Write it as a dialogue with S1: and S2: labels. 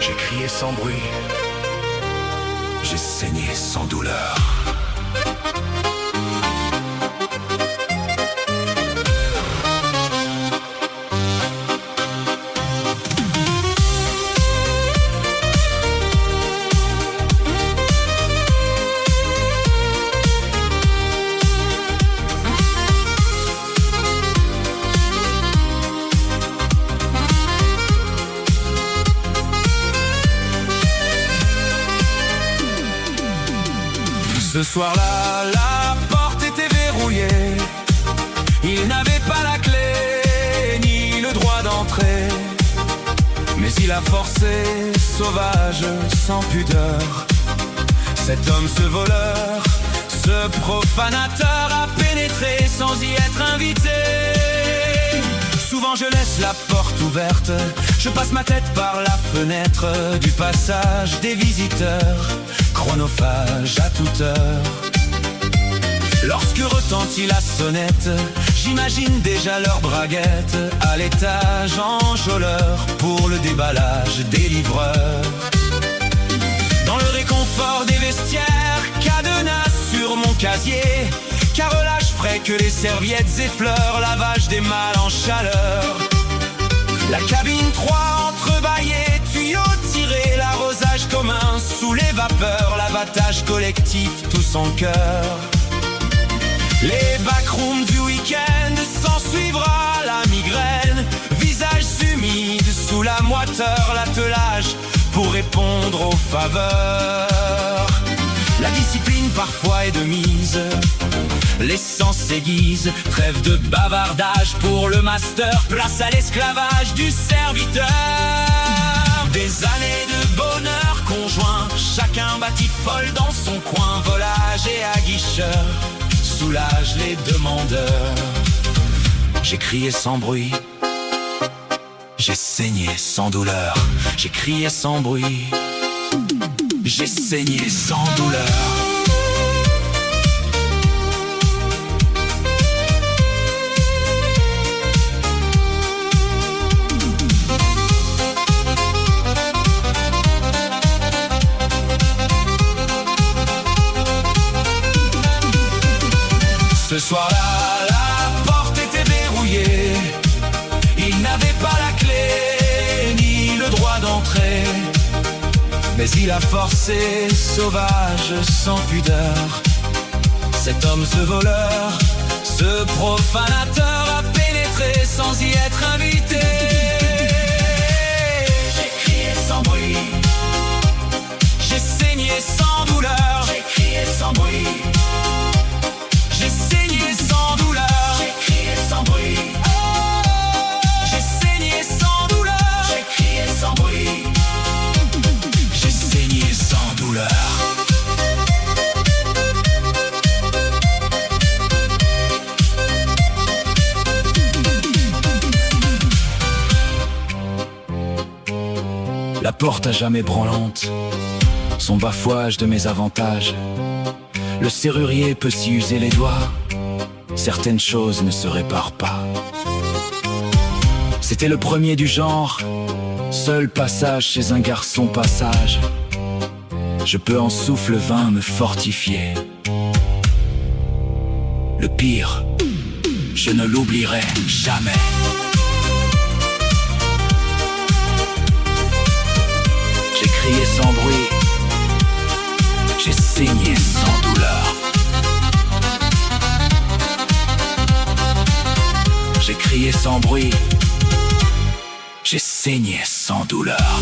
S1: J'ai crié sans bruit, j'ai saigné sans douleur. Ce soir-là, la porte était verrouillée. Il n'avait pas la clé, ni le droit d'entrer. Mais il a forcé, sauvage, sans pudeur. Cet homme, ce voleur, ce profanateur a pénétré sans y être invité. Souvent je laisse la porte ouverte, je passe ma tête par la fenêtre du passage des visiteurs, chronophage à toute heure. Lorsque retentit la sonnette, j'imagine déjà leur braguette à l'étage enjôleur pour le déballage des livreurs. Dans le réconfort des vestiaires, cadenas sur mon casier, carrelage frais que les serviettes effleurent, lavage des malles en chaleur. La cabine 3 entrebâillée, tuyaux tirés, l'arrosage commun sous les vapeurs, l'abattage collectif tout son cœur. Les backrooms du week-end, s'en suivra la migraine, visages humides sous la moiteur, l'attelage pour répondre aux faveurs. La discipline parfois est de mise, l'essence s'aiguise, trêve de bavardage pour le master, place à l'esclavage du serviteur. Des années de bonheur conjoint, chacun batifole dans son coin, volage et aguicheur soulage les demandeurs. J'ai crié sans bruit, j'ai saigné sans douleur. J'ai crié sans bruit, j'ai saigné sans douleur. Ce soir-là, la porte était verrouillée. Il n'avait pas la clé, ni le droit d'entrer. Mais il a forcé, sauvage, sans pudeur. Cet homme, ce voleur, ce profanateur a pénétré sans y être invité. J'ai crié sans bruit, j'ai saigné sans douleur. J'ai crié sans bruit, j'ai saigné sans douleur. J'ai crié sans bruit, j'ai saigné sans douleur. J'ai crié sans bruit, j'ai saigné sans douleur. La porte à jamais branlante, son bafouage de mes avantages. Le serrurier peut s'y user les doigts, certaines choses ne se réparent pas. C'était le premier du genre, seul passage chez un garçon passage. Je peux en souffle vain me fortifier. Le pire, je ne l'oublierai jamais. J'ai crié sans bruit, j'ai saigné sans douleur. J'ai crié sans bruit, j'ai saigné sans douleur.